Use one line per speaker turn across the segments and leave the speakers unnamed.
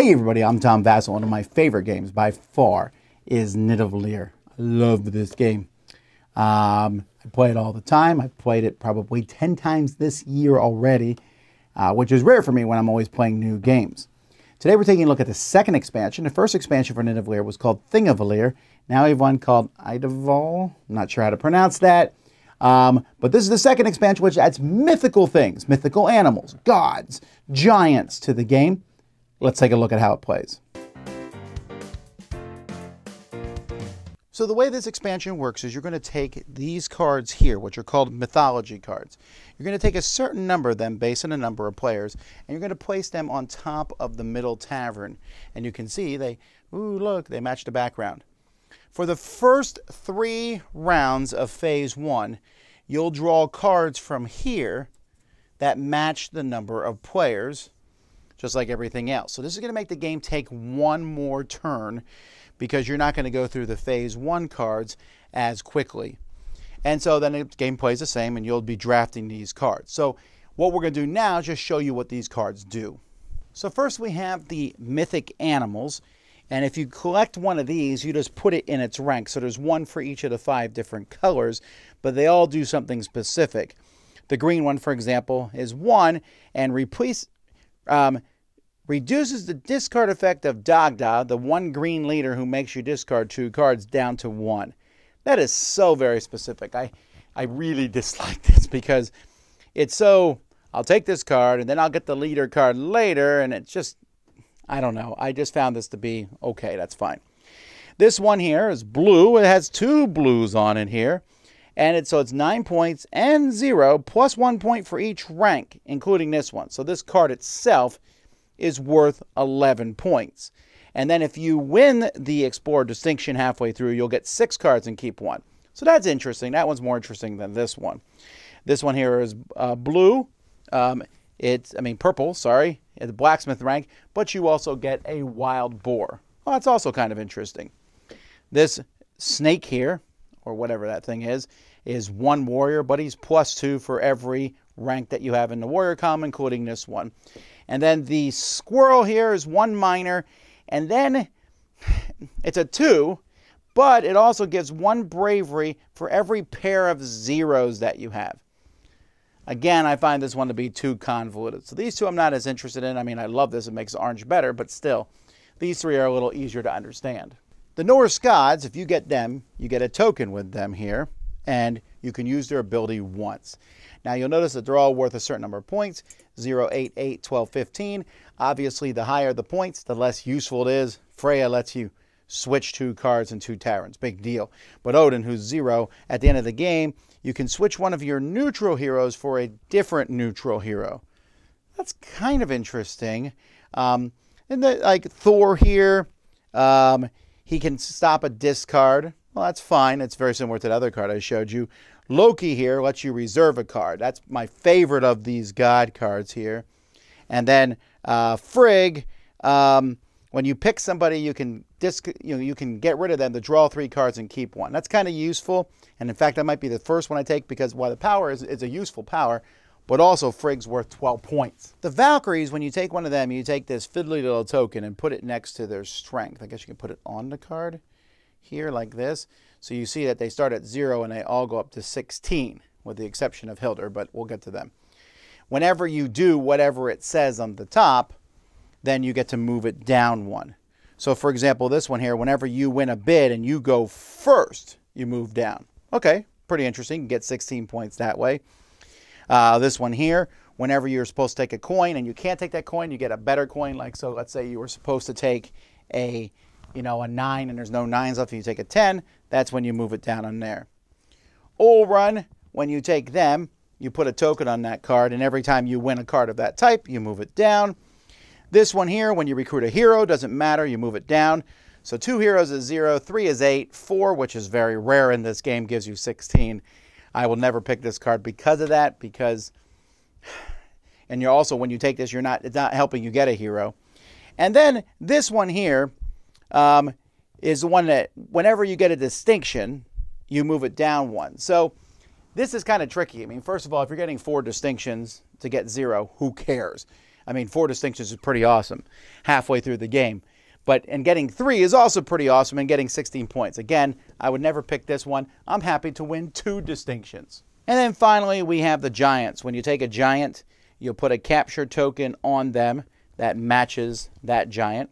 Hey everybody, I'm Tom Vasel. One of my favorite games by far is Nidavellir. I love this game. I play it all the time. I've played it probably 10 times this year already, which is rare for me when I'm always playing new games. Today we're taking a look at the second expansion. The first expansion for Nidavellir was called Idavoll. Now we have one called Idavoll. I'm not sure how to pronounce that. But this is the second expansion, which adds mythical things, mythical animals, gods, giants to the game. Let's take a look at how it plays. So the way this expansion works is you're going to take these cards here, which are called mythology cards. You're going to take a certain number of them based on a number of players, and you're going to place them on top of the middle tavern. And you can see they match the background. For the first 3 rounds of phase 1, you'll draw cards from here that match the number of players, just like everything else. So this is going to make the game take one more turn because you're not going to go through the phase 1 cards as quickly. And so then the game plays the same and you'll be drafting these cards. So what we're going to do now is just show you what these cards do. So first we have the mythic animals. And if you collect one of these, you just put it in its rank. So there's one for each of the 5 different colors, but they all do something specific. The green one, for example, is 1 and reduces the discard effect of Dagda, the one green leader who makes you discard 2 cards, down to 1. That is so very specific. I really dislike this because it's so, I'll take this card and then I'll get the leader card later, and it's just, I don't know. I just found this to be okay. That's fine. This one here is blue. It has 2 blues on it here. And so it's 9 points and 0 plus 1 point for each rank, including this one. So this card itself is worth 11 points. And then if you win the Explorer Distinction halfway through, you'll get 6 cards and keep 1. So that's interesting. That one's more interesting than this one. This one here is blue. Purple, sorry, at the blacksmith rank, but you also get a wild boar. Well, that's also kind of interesting. This snake here, or whatever that thing is 1 warrior, but he's +2 for every rank that you have in the warrior column, including this one. And then the squirrel here is 1 minor, and then it's a 2, but it also gives 1 bravery for every pair of zeros that you have. Again, I find this one to be too convoluted. So these 2 I'm not as interested in. I mean, I love this. It makes orange better, but still, these 3 are a little easier to understand. The Norse gods, if you get them, you get a token with them here, and you can use their ability once. Now, you'll notice that they're all worth a certain number of points, 0, 8, 8, 12, 15. Obviously, the higher the points, the less useful it is. Freya lets you switch 2 cards and 2 taverns. Big deal. But Odin, who's 0, at the end of the game, you can switch one of your neutral heroes for a different neutral hero. That's kind of interesting. Like Thor here, he can stop a discard. Well, that's fine. It's very similar to the other card I showed you. Loki here lets you reserve a card. That's my favorite of these god cards here. And then Frigg, when you pick somebody, you can get rid of them to draw 3 cards and keep 1. That's kind of useful. And in fact, that might be the first one I take because while the power is a useful power, but also Frigg's worth 12 points. The Valkyries, when you take one of them, you take this fiddly little token and put it next to their strength. I guess you can put it on the card here like this. So you see that they start at 0 and they all go up to 16, with the exception of Hildur, but we'll get to them. Whenever you do whatever it says on the top, then you get to move it down 1. So for example, this one here, whenever you win a bid and you go first, you move down. Okay, pretty interesting. You get 16 points that way. This one here, whenever you're supposed to take a coin and you can't take that coin, you get a better coin. Like, so let's say you were supposed to take a 9 and there's no 9s left and you take a 10, that's when you move it down on there. Run, when you take them, you put a token on that card, and every time you win a card of that type, you move it down. This one here, when you recruit a hero, doesn't matter, you move it down. So 2 heroes is 0, 3 is 8, 4, which is very rare in this game, gives you 16. I will never pick this card because of that, and you're also, when you take this, it's not helping you get a hero. And then this one here is the one that whenever you get a distinction, you move it down 1. So this is kind of tricky. I mean, first of all, if you're getting 4 distinctions to get 0, who cares? I mean, 4 distinctions is pretty awesome halfway through the game. And getting 3 is also pretty awesome, and getting 16 points. Again, I would never pick this one. I'm happy to win 2 distinctions. And then finally, we have the giants. When you take a giant, you'll put a capture token on them that matches that giant.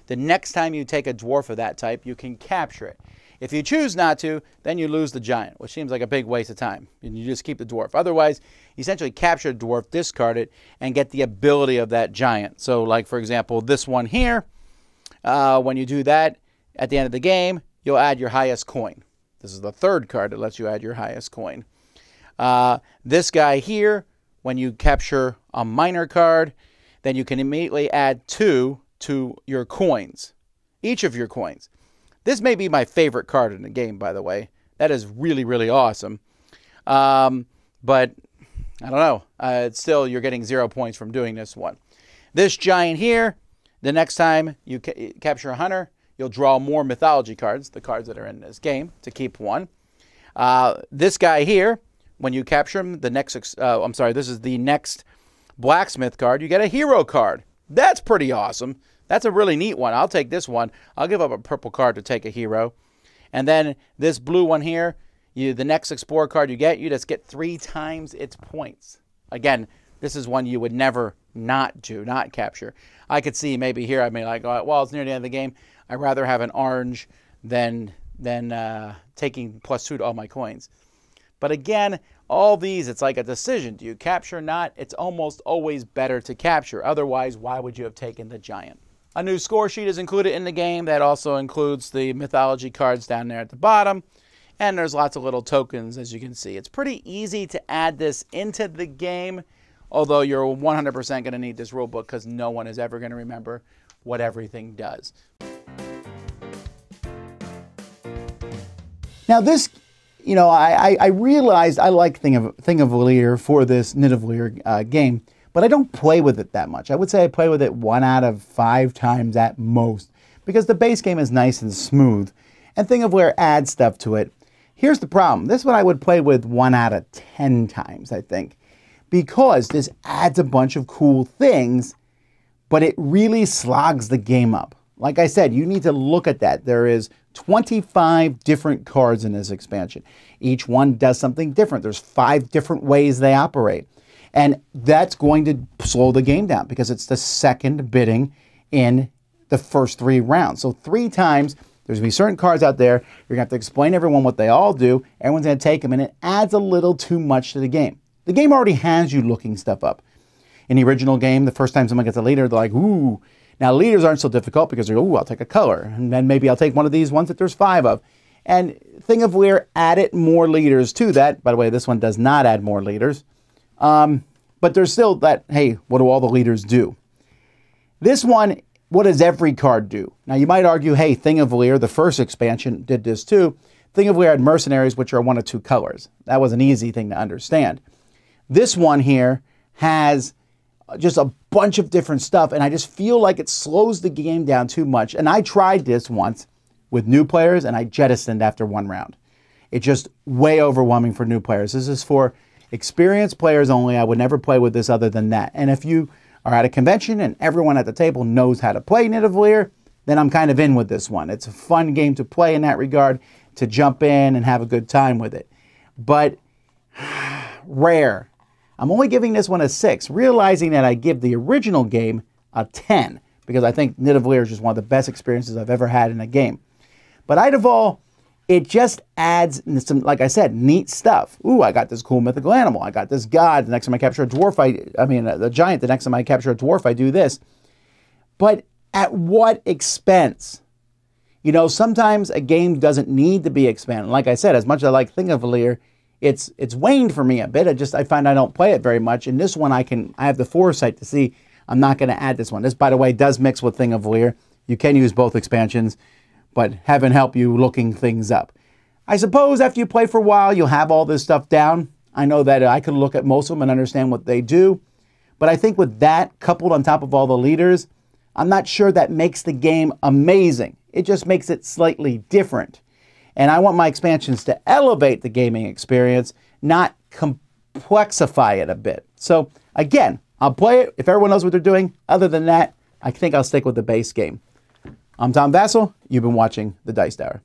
The next time you take a dwarf of that type, you can capture it. If you choose not to, then you lose the giant, which seems like a big waste of time. And you just keep the dwarf. Otherwise, you essentially capture the dwarf, discard it, and get the ability of that giant. So, like, for example, this one here, when you do that, at the end of the game, you'll add your highest coin. This is the 3rd card that lets you add your highest coin. This guy here, when you capture a minor card, then you can immediately add 2 to your coins, each of your coins. This may be my favorite card in the game, by the way. That is really, really awesome. But I don't know. It's still, you're getting 0 points from doing this one. This giant here, the next time you capture a hunter, you'll draw more mythology cards, the cards that are in this game, to keep 1. This guy here, when you capture him, this is the next blacksmith card, you get a hero card. That's pretty awesome. That's a really neat one. I'll take this one. I'll give up a purple card to take a hero. And then this blue one here, the next explorer card you just get 3 times its points. Again, this is one you would never not capture. I could see maybe here I may like, well, it's near the end of the game. I'd rather have an orange than taking +2 to all my coins. But again, all these, it's like a decision. Do you capture or not? It's almost always better to capture. Otherwise, why would you have taken the giant? A new score sheet is included in the game. That also includes the mythology cards down there at the bottom. And there's lots of little tokens, as you can see. It's pretty easy to add this into the game, although you're 100% going to need this rule book because no one is ever going to remember what everything does. Now this, I realized I like Nidavellir for this Nidavellir game, but I don't play with it that much. I would say I play with it 1 out of 5 times at most, because the base game is nice and smooth, and Nidavellir adds stuff to it. Here's the problem. This one I would play with 1 out of 10 times, I think, because this adds a bunch of cool things, but it really slogs the game up. Like I said, you need to look at that. There is 25 different cards in this expansion. Each one does something different. There's 5 different ways they operate. And that's going to slow the game down because it's the second bidding in the first 3 rounds. So 3 times, there's going to be certain cards out there. You're going to have to explain to everyone what they all do. Everyone's going to take them, and it adds a little too much to the game. The game already has you looking stuff up. In the original game, the first time someone gets a leader, they're like, ooh. Now, leaders aren't so difficult because they're, ooh, I'll take a color. And then maybe I'll take one of these ones that there's 5 of. And Nidavellir added more leaders to that. By the way, this one does not add more leaders. But there's still that, hey, what do all the leaders do? This one, what does every card do? Now, you might argue, hey, Nidavellir, the first expansion, did this too. Nidavellir had mercenaries, which are 1 of 2 colors. That was an easy thing to understand. This one here has just a bunch of different stuff, and I just feel like it slows the game down too much. And I tried this once with new players, and I jettisoned after 1 round. It's just way overwhelming for new players. This is for experienced players only. I would never play with this other than that. And if you are at a convention and everyone at the table knows how to play Nidavellir, then I'm kind of in with this one. It's a fun game to play in that regard, to jump in and have a good time with it. But rare. I'm only giving this one a 6, realizing that I give the original game a 10, because I think Nidavellir is just one of the best experiences I've ever had in a game. But Idavoll, it just adds some, like I said, neat stuff. Ooh, I got this cool mythical animal. I got this god. The next time I capture a dwarf, the giant. The next time I capture a dwarf, I do this. But at what expense? Sometimes a game doesn't need to be expanded. Like I said, as much as I like Nidavellir, it's waned for me a bit. I find I don't play it very much. And this one, I have the foresight to see I'm not going to add this one. This, by the way, does mix with Nidavellir. You can use both expansions, but heaven help you looking things up. I suppose after you play for a while, you'll have all this stuff down. I know that I could look at most of them and understand what they do. But I think with that, coupled on top of all the leaders, I'm not sure that makes the game amazing. It just makes it slightly different. And I want my expansions to elevate the gaming experience, not complexify it a bit. So again, I'll play it if everyone knows what they're doing. Other than that, I think I'll stick with the base game. I'm Tom Vasel. You've been watching the Dice Tower.